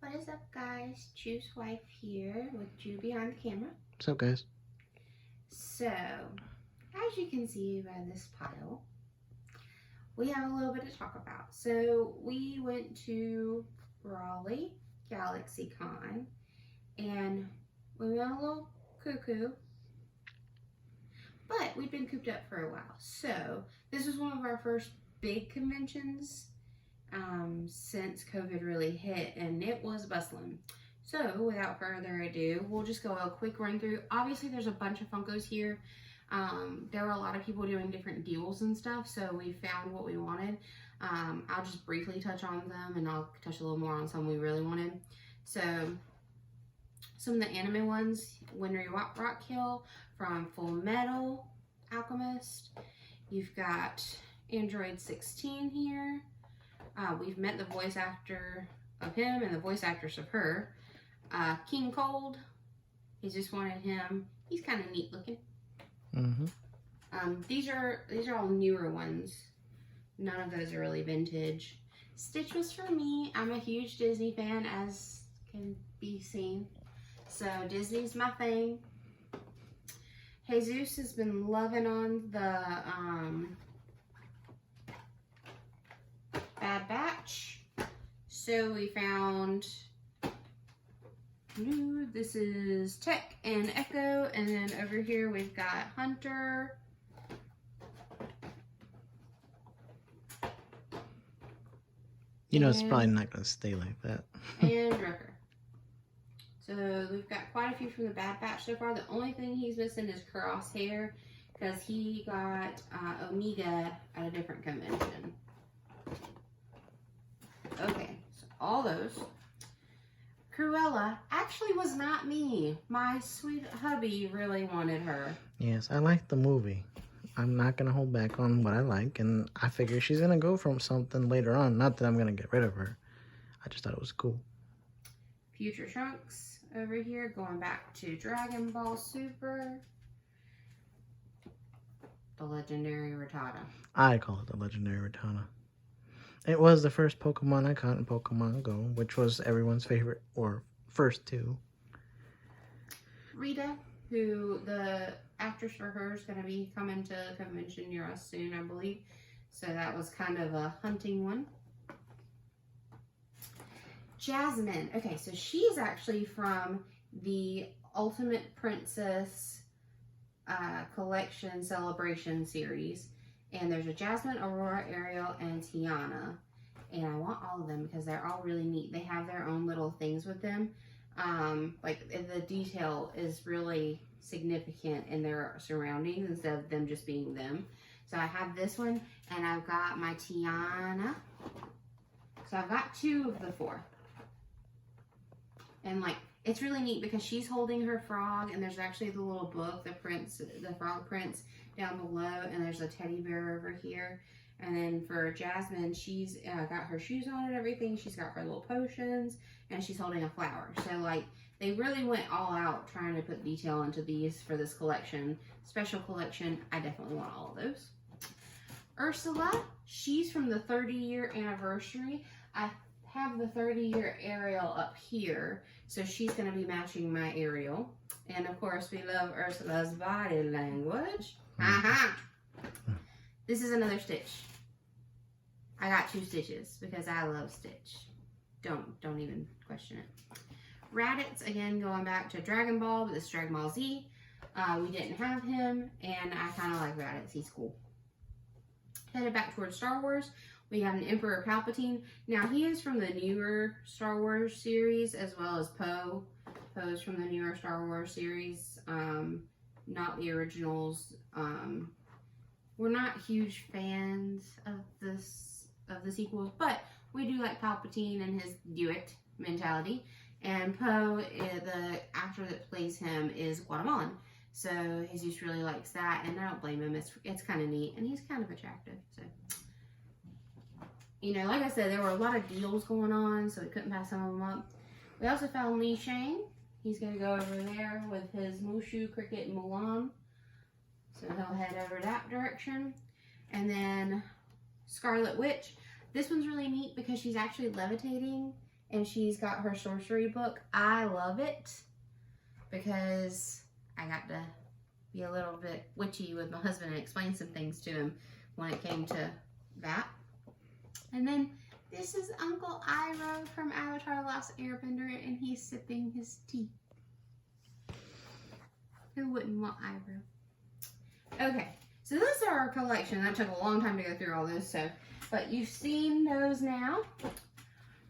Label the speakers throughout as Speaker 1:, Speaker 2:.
Speaker 1: What is up, guys? Juice Wife here with Drew behind the camera.
Speaker 2: What's up, guys?
Speaker 1: So, as you can see by this pile, we have a little bit to talk about. So, we went to Raleigh, GalaxyCon, and we went a little cuckoo, but we've been cooped up for a while. So, this was one of our first big conventions since COVID really hit, and it was bustling. So without further ado, we'll just go a quick run through. Obviously there's a bunch of Funkos here. There were a lot of people doing different deals and stuff, so we found what we wanted. I'll just briefly touch on them, and I'll touch a little more on some we really wanted. So some of the anime ones: Winry Rockkill from Full Metal Alchemist. You've got Android 16 here. We've met the voice actor of him and the voice actress of her. King Cold, he just wanted him. He's kind of neat looking. These are all newer ones. None of those are really vintage. Stitch was for me. I'm a huge Disney fan, as can be seen. So Disney's my thing. Jesus has been loving on the Bad Batch. So we found, this is Tech and Echo, and then over here we've got Hunter.
Speaker 2: You know, it's probably not going to stay like that.
Speaker 1: And Wrecker. So we've got quite a few from the Bad Batch so far. The only thing he's missing is Crosshair, because he got Omega at a different convention. Okay, so all those. Cruella actually was not me. My sweet hubby really wanted her.
Speaker 2: Yes, I like the movie. I'm not going to hold back on what I like, and I figure she's going to go from something later on. Not that I'm going to get rid of her. I just thought it was cool.
Speaker 1: Future Trunks over here, going back to Dragon Ball Super. The legendary Rattata.
Speaker 2: I call it the legendary Rattata. It was the first Pokemon I caught in Pokemon Go, which was everyone's favorite, or first two.
Speaker 1: Rita, who the actress for her is going to be coming to a convention near us soon, I believe. So that was kind of a hunting one. Jasmine. Okay, so she's actually from the Ultimate Princess Collection Celebration series. And there's a Jasmine, Aurora, Ariel, and Tiana. And I want all of them because they're all really neat. They have their own little things with them. Like the detail is really significant in their surroundings instead of them just being them. So I have this one, and I've got my Tiana. So I've got 2 of the 4. And like, it's really neat because she's holding her frog, and there's actually the little book, the Frog Prince, down below, and there's a teddy bear over here. And then for Jasmine, she's got her shoes on and everything. She's got her little potions, and she's holding a flower. So like, they really went all out trying to put detail into these for this collection. Special collection, I definitely want all of those. Ursula, she's from the 30-year anniversary. I have the 30-year Ariel up here, so she's going to be matching my Ariel. And of course, we love Ursula's body language. This is another Stitch. I got 2 Stitches because I love Stitch. Don't even question it. Raditz, again, going back to Dragon Ball, but this is Dragon Ball Z. We didn't have him, and I kind of like Raditz. He's cool. Headed back towards Star Wars, we have an Emperor Palpatine. Now, he is from the newer Star Wars series, as well as Poe. Poe's from the newer Star Wars series, not the originals. We're not huge fans of the sequels, but we do like Palpatine and his do-it mentality. And Poe, the actor that plays him, is Guatemalan. So Jesus really likes that, and I don't blame him. It's kind of neat, and he's kind of attractive. So, you know, like I said, there were a lot of deals going on, so we couldn't pass some of them up. We also found Li Shang. He's going to go over there with his Mushu, Cricket, and Mulan. So he'll head over that direction. And then Scarlet Witch. This one's really neat because she's actually levitating, and she's got her sorcery book. I love it because I got to be a little bit witchy with my husband and explain some things to him when it came to that. And then this is Uncle Iroh from Avatar: The Last Airbender, and he's sipping his tea. Who wouldn't want Iroh? Okay, so this is our collection. That took a long time to go through all this, but you've seen those now.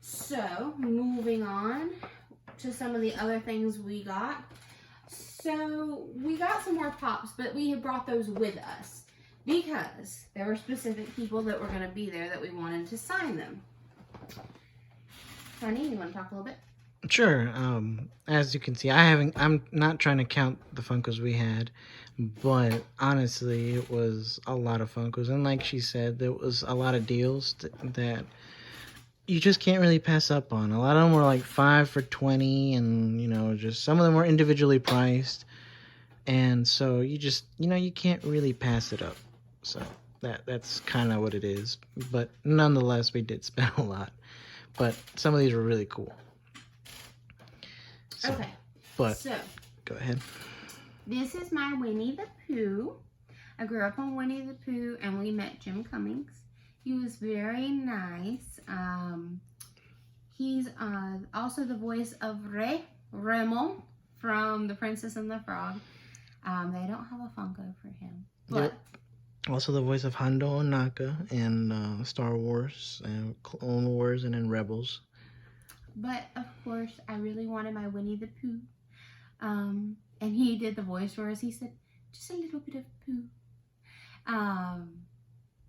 Speaker 1: So, moving on to some of the other things we got. So, we got some more pops, but we have brought those with us because there were specific people that were going to be there that we wanted to sign them. Honey, you want to talk a little bit?
Speaker 2: Sure. As you can see, I'm not trying to count the Funkos we had, but honestly, it was a lot of Funkos. And like she said, there was a lot of deals that you just can't really pass up on. A lot of them were like 5 for $20, and just some of them were individually priced. And so you just, you can't really pass it up. So that's kind of what it is. But nonetheless, we did spend a lot. But some of these were really cool. So,
Speaker 1: okay.
Speaker 2: So, go ahead.
Speaker 1: This is my Winnie the Pooh. I grew up on Winnie the Pooh, and we met Jim Cummings. He was very nice. He's also the voice of Raymond from The Princess and the Frog. They don't have a Funko for him. But
Speaker 2: yep. Also the voice of Hondo Ohnaka in Star Wars, and Clone Wars, and in Rebels.
Speaker 1: But, of course, I really wanted my Winnie the Pooh. And he did the voice for us. He said, just a little bit of Pooh.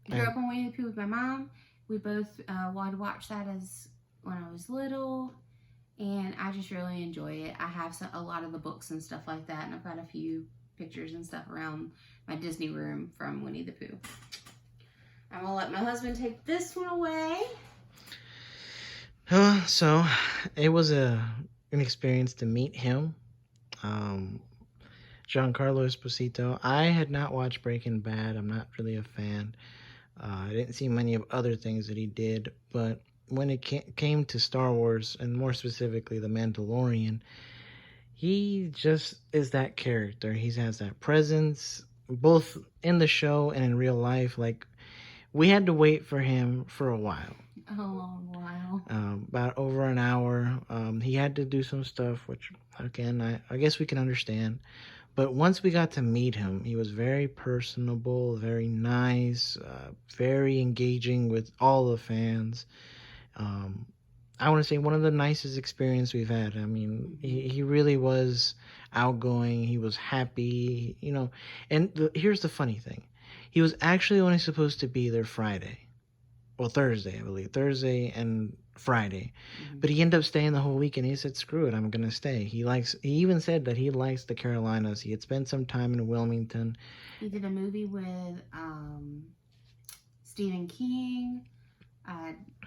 Speaker 1: Grew up on Winnie the Pooh with my mom. We both would watch that when I was little. And I just really enjoy it. I have a lot of the books and stuff like that. And I've got a few pictures and stuff around my Disney room from Winnie the Pooh. I'm going to let my husband take this one away.
Speaker 2: So it was an experience to meet him. Giancarlo Esposito. I had not watched Breaking Bad. I'm not really a fan. I didn't see many of other things that he did, but when it came to Star Wars, and more specifically The Mandalorian, he just is that character. He has that presence, both in the show and in real life. Like, we had to wait for him for a while.
Speaker 1: A long while.
Speaker 2: About over an hour. He had to do some stuff, which, again, I guess we can understand. But once we got to meet him, he was very personable, very nice, very engaging with all the fans. I want to say one of the nicest experiences we've had. I mean, he really was outgoing. He was happy, And here's the funny thing. He was actually only supposed to be there Friday. Well, Thursday, I believe. Thursday and Friday. Mm-hmm. But he ended up staying the whole week, and he said, screw it, I'm going to stay. He even said that he likes the Carolinas. He had spent some time in Wilmington.
Speaker 1: He did a movie with Stephen King.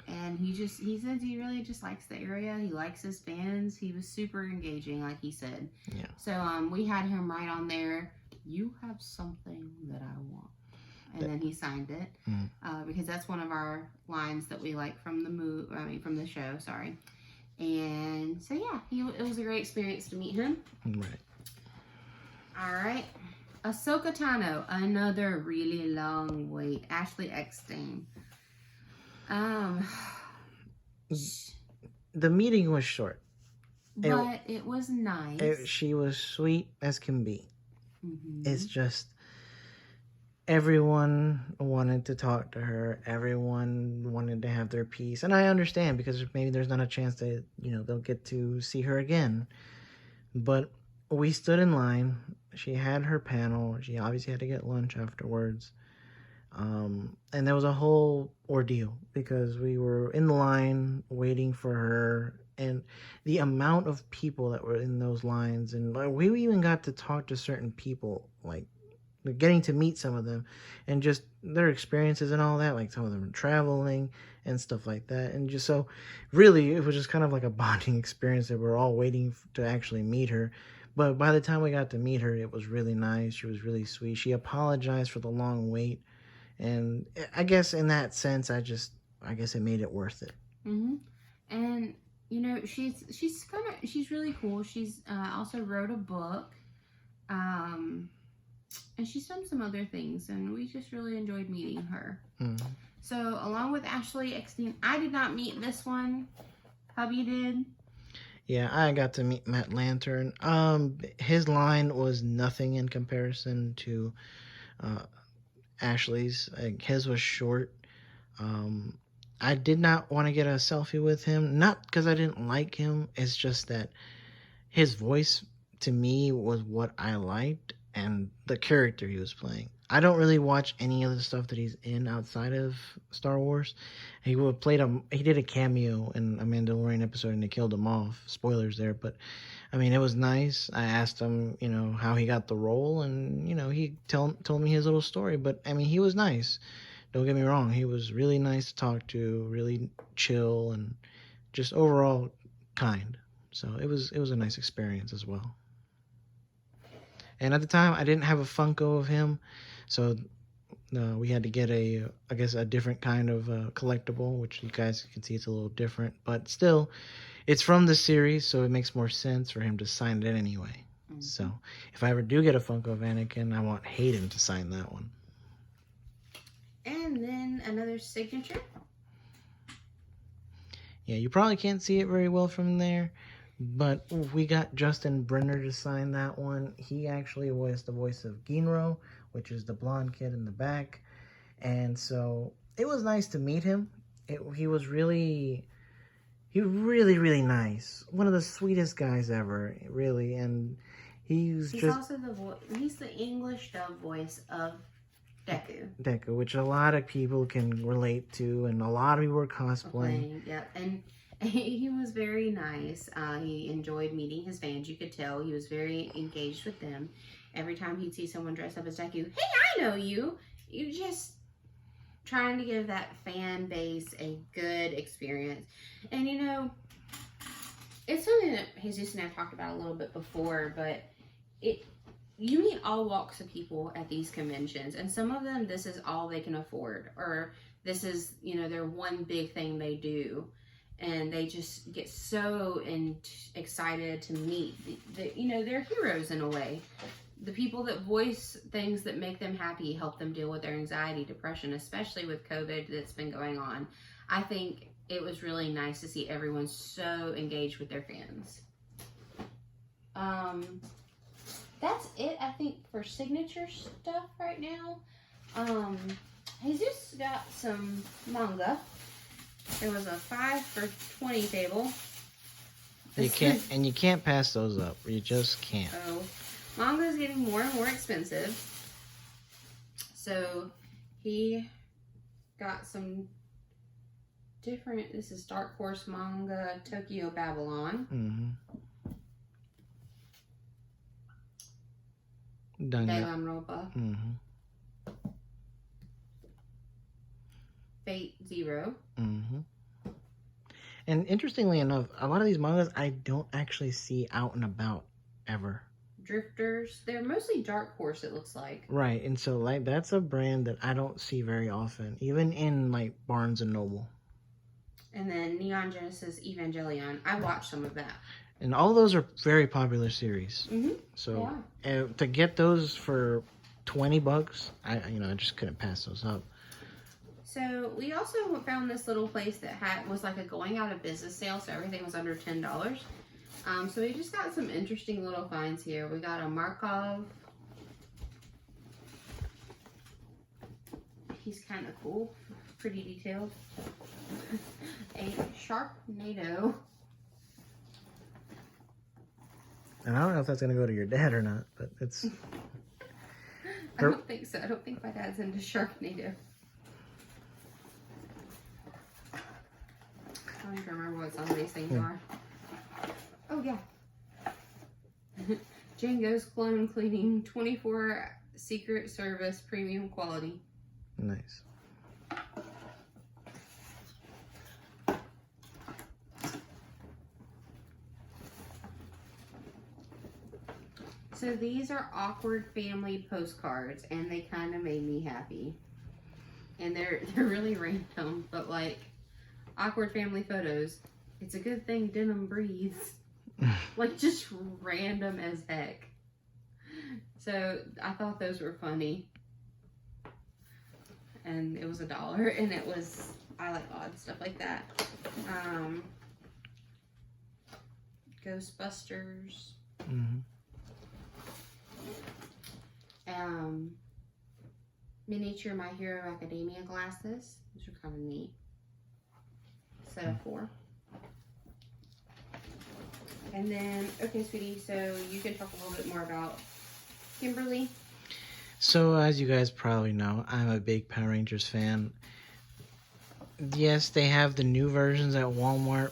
Speaker 1: And he says he really just likes the area. He likes his fans. He was super engaging, like he said.
Speaker 2: Yeah.
Speaker 1: So we had him right on there. You have something that I want. And then he signed it because that's one of our lines that we like from from the show. Sorry. And so yeah, it was a great experience to meet him.
Speaker 2: Right.
Speaker 1: All right. Ahsoka Tano, another really long wait. Ashley Eckstein.
Speaker 2: The meeting was short,
Speaker 1: but it was nice.
Speaker 2: She was sweet as can be.
Speaker 1: Mm-hmm.
Speaker 2: It's just everyone wanted to talk to her. Everyone wanted to have their piece, and I understand because maybe there's not a chance that they'll get to see her again. But we stood in line. She had her panel. She obviously had to get lunch afterwards. And there was a whole ordeal because we were in the line waiting for her, and the amount of people that were in those lines, and we even got to talk to certain people, like getting to meet some of them and just their experiences and all that, like some of them traveling and stuff like that. And just so really it was just kind of like a bonding experience that we're all waiting to actually meet her. But by the time we got to meet her, it was really nice. She was really sweet. She apologized for the long wait. And I guess in that sense, I guess it made it worth it.
Speaker 1: Mm-hmm. And you know, she's really cool. She's also wrote a book, and she's done some other things, and we just really enjoyed meeting her. So along with Ashley Eckstein, I did not meet this one. Hubby did.
Speaker 2: Yeah, I got to meet Matt Lantern. His line was nothing in comparison to Ashley's. His was short. I did not want to get a selfie with him, not because I didn't like him. It's just that his voice to me was what I liked, and the character he was playing. I don't really watch any of the stuff that he's in outside of Star Wars. He did a cameo in a Mandalorian episode and they killed him off. Spoilers there, but I mean, it was nice. I asked him, how he got the role, and he told me his little story. But I mean, he was nice. Don't get me wrong. He was really nice to talk to, really chill, and just overall kind. So it was a nice experience as well. And at the time, I didn't have a Funko of him, so we had to get a different kind of collectible, which you guys can see it's a little different, but still, it's from the series, so it makes more sense for him to sign it anyway. So if I ever do get a Funko of Anakin, I want Hayden to sign that one.
Speaker 1: And then another signature.
Speaker 2: Yeah, you probably can't see it very well from there, but we got Justin Brenner to sign that one. He actually was the voice of Ginro, which is the blonde kid in the back. And so it was nice to meet him. He was really, really nice. One of the sweetest guys ever, really. And he's
Speaker 1: also he's the English dub voice of Deku,
Speaker 2: which a lot of people can relate to, and a lot of people were cosplaying.
Speaker 1: Yep, and he was very nice. He enjoyed meeting his fans. You could tell he was very engaged with them. Every time he'd see someone dressed up as Deku, hey, I know you. You just trying to give that fan base a good experience. And it's something that Jesus and I talked about a little bit before, but you meet all walks of people at these conventions, and some of them, this is all they can afford, or this is, their one big thing they do, and they just get so excited to meet they're heroes in a way. The people that voice things that make them happy, help them deal with their anxiety, depression, especially with COVID that's been going on. I think it was really nice to see everyone so engaged with their fans. That's it, I think, for signature stuff right now. Jesus got some manga. There was a 5 for $20 table.
Speaker 2: You can't pass those up. You just can't.
Speaker 1: Oh, manga is getting more and more expensive. So he got some different. This is Dark Horse manga, Tokyo Babylon. Danganronpa. Fate Zero.
Speaker 2: And interestingly enough, a lot of these mangas I don't actually see out and about ever.
Speaker 1: Drifters. They're mostly Dark Horse, it looks like.
Speaker 2: Right, and so that's a brand that I don't see very often, even in Barnes and Noble.
Speaker 1: And then Neon Genesis Evangelion. I watched some of that.
Speaker 2: And all those are very popular series. So to get those for $20, I just couldn't pass those up.
Speaker 1: So we also found this little place that was like a going out of business sale, so everything was under $10. So we just got some interesting little finds here. We got a Markov. He's kind of cool, pretty detailed. A Sharknado.
Speaker 2: And I don't know if that's going to go to your dad or not, but it's...
Speaker 1: I don't think so. I don't think my dad's into Sharknado. I don't even remember what some of these things are. Oh, yeah. Django's Clone Cleaning 24 Secret Service Premium Quality.
Speaker 2: Nice.
Speaker 1: So these are awkward family postcards, and they kind of made me happy. And they're really random, but awkward family photos. It's a good thing denim breathes. Like, just random as heck. So I thought those were funny. And it was $1, and it was, I like odd stuff like that. Ghostbusters.
Speaker 2: Mm-hmm.
Speaker 1: Miniature My Hero Academia glasses. Those are kind of neat. Set of 4. And then, okay, sweetie, so you can talk a little bit more about Kimberly.
Speaker 2: So, as you guys probably know, I'm a big Power Rangers fan. Yes, they have the new versions at Walmart,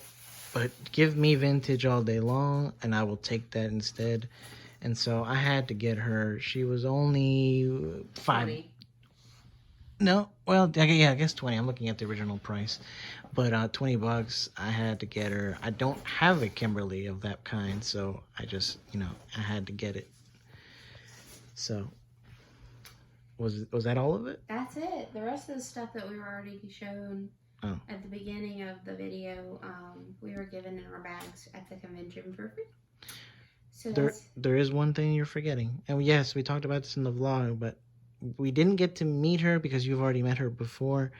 Speaker 2: but give me vintage all day long, and I will take that instead. And so I had to get her. She was only $5.
Speaker 1: 20.
Speaker 2: No, well, yeah, I guess 20. I'm looking at the original price, but $20. I had to get her. I don't have a Kimberly of that kind, so I just, I had to get it. So, was that all of it?
Speaker 1: That's it. The rest of the stuff that we were already shown at the beginning of the video, we were given in our bags at the convention for free. So
Speaker 2: there is one thing you're forgetting, and yes, we talked about this in the vlog, but we didn't get to meet her because you've already met her before,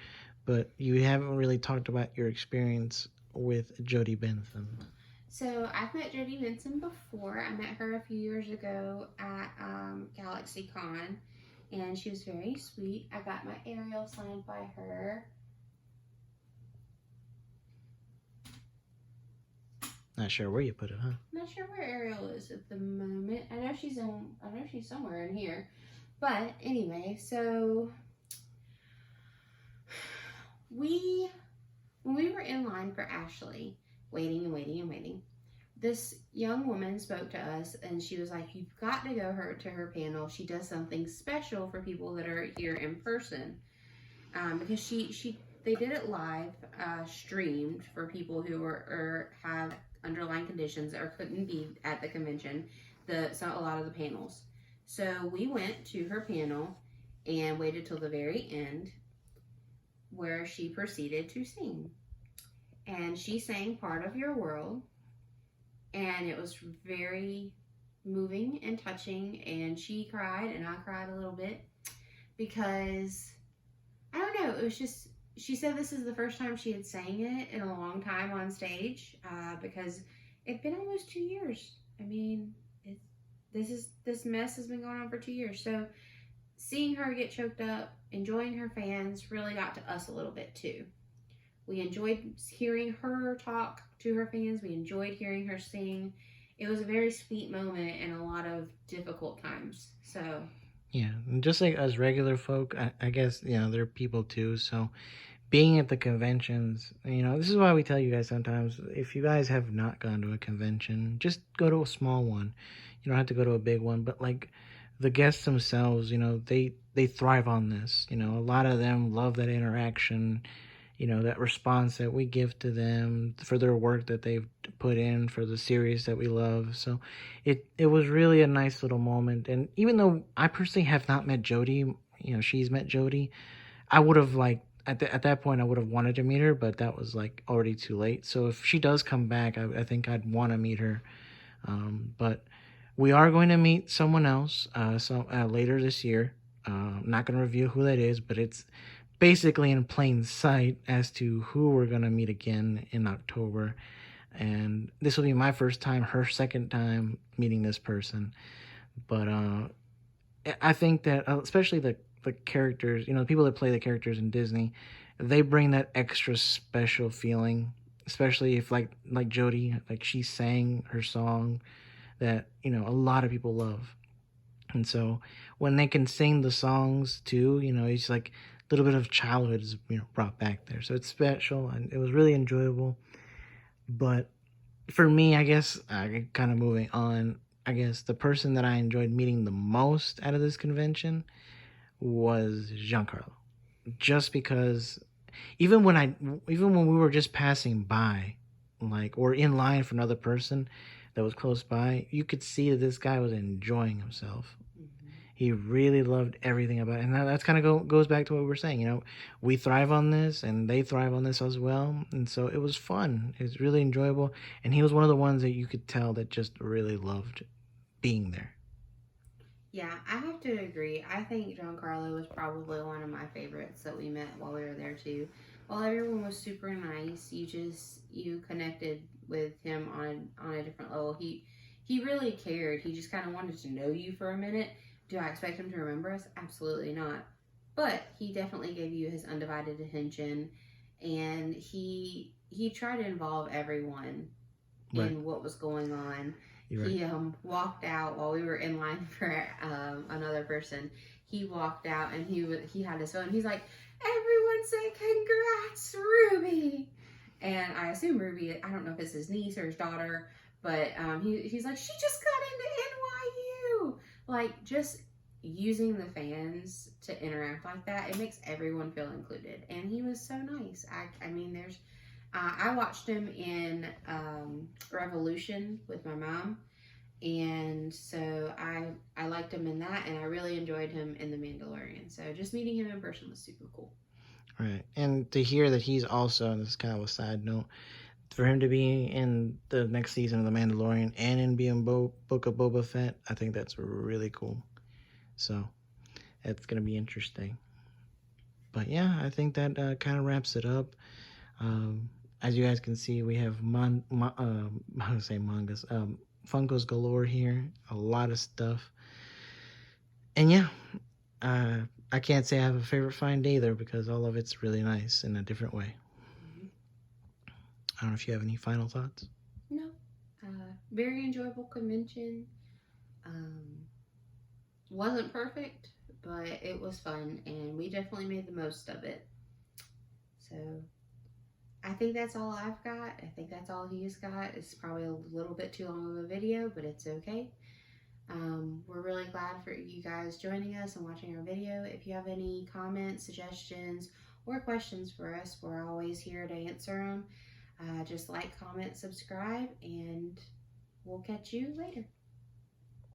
Speaker 2: but you haven't really talked about your experience with Jodie Benson.
Speaker 1: So I've met Jodie Benson before. I met her a few years ago at GalaxyCon, and she was very sweet. I got my Ariel signed by her.
Speaker 2: Not sure where you put it, huh?
Speaker 1: Not sure where Ariel is at the moment. I know she's somewhere in here. But anyway, so when we were in line for Ashley, waiting and waiting and waiting, this young woman spoke to us, and she was like, "You've got to go to her panel. She does something special for people that are here in person, because they did it live, streamed for people who have underlying conditions or couldn't be at the convention. A lot of the panels." So we went to her panel and waited till the very end, where she proceeded to sing. And she sang Part of Your World, and it was very moving and touching, and she cried, and I cried a little bit, because, I don't know, it was just, she said this is the first time she had sang it in a long time on stage, because it'd been almost 2 years. I mean, this mess has been going on for 2 years. So seeing her get choked up, enjoying her fans, really got to us a little bit too. We enjoyed hearing her talk to her fans. We enjoyed hearing her sing. It was a very sweet moment in a lot of difficult times. So
Speaker 2: yeah, and just like us regular folk, I guess, they're people too. So being at the conventions, this is why we tell you guys sometimes, if you guys have not gone to a convention, just go to a small one. You don't have to go to a big one, but like the guests themselves, they thrive on this. A lot of them love that interaction, that response that we give to them for their work that they've put in for the series that we love. So it was really a nice little moment. And even though I personally have not met Jodie, she's met Jodie, I would have at that point I would have wanted to meet her, but that was already too late. So if she does come back, I think I'd want to meet her. But we are going to meet someone else later this year. I'm not going to reveal who that is, but it's basically in plain sight as to who we're going to meet again in October. And this will be my first time, her second time meeting this person. But I think that especially the characters, the people that play the characters in Disney, they bring that extra special feeling, especially if like Jodie, she sang her song that, a lot of people love. And so when they can sing the songs too, it's like a little bit of childhood is, brought back there. So it's special, and it was really enjoyable. But for me, I guess, kind of moving on, I guess the person that I enjoyed meeting the most out of this convention was Giancarlo. Just because even when we were just passing by, or in line for another person that was close by, you could see that this guy was enjoying himself. Mm-hmm. He really loved everything about it. And that's kind of goes back to what we were saying. You know, we thrive on this and they thrive on this as well. And so it was fun. It was really enjoyable. And he was one of the ones that you could tell that just really loved being there.
Speaker 1: Yeah, I have to agree. I think Giancarlo was probably one of my favorites that we met while we were there too. While everyone was super nice, you connected with him on a different level. He really cared. He just kind of wanted to know you for a minute. Do I expect him to remember us? Absolutely not. But he definitely gave you his undivided attention, and he tried to involve everyone
Speaker 2: Right.
Speaker 1: in what was going on.
Speaker 2: You're right.
Speaker 1: He walked out while we were in line for another person. He walked out and he had his phone. He's like, "Everyone say congrats, Ruby!" And I assume Ruby. I don't know if it's his niece or his daughter, but he's like, "She just got into NYU." Like, just using the fans to interact like that, it makes everyone feel included. And he was so nice. I mean, there's. I watched him in Revolution with my mom, and so I liked him in that, and I really enjoyed him in The Mandalorian. So just meeting him in person was super cool.
Speaker 2: Right. And to hear that he's also, and this is kind of a side note, for him to be in the next season of The Mandalorian and in being Book of Boba Fett, I think that's really cool. So it's going to be interesting. But yeah, I think that kind of wraps it up. As you guys can see, we have I would say mangas, Funkos galore here, a lot of stuff. And yeah, I can't say I have a favorite find either because all of it's really nice in a different way. I don't know if you have any final thoughts.
Speaker 1: No, very enjoyable convention. Wasn't perfect, but it was fun, and we definitely made the most of it. So I think that's all I've got. I think that's all he's got. It's probably a little bit too long of a video, but it's okay. We're really glad for you guys joining us and watching our video. If you have any comments, suggestions, or questions for us, we're always here to answer them. Just like, comment, subscribe, and we'll catch you later.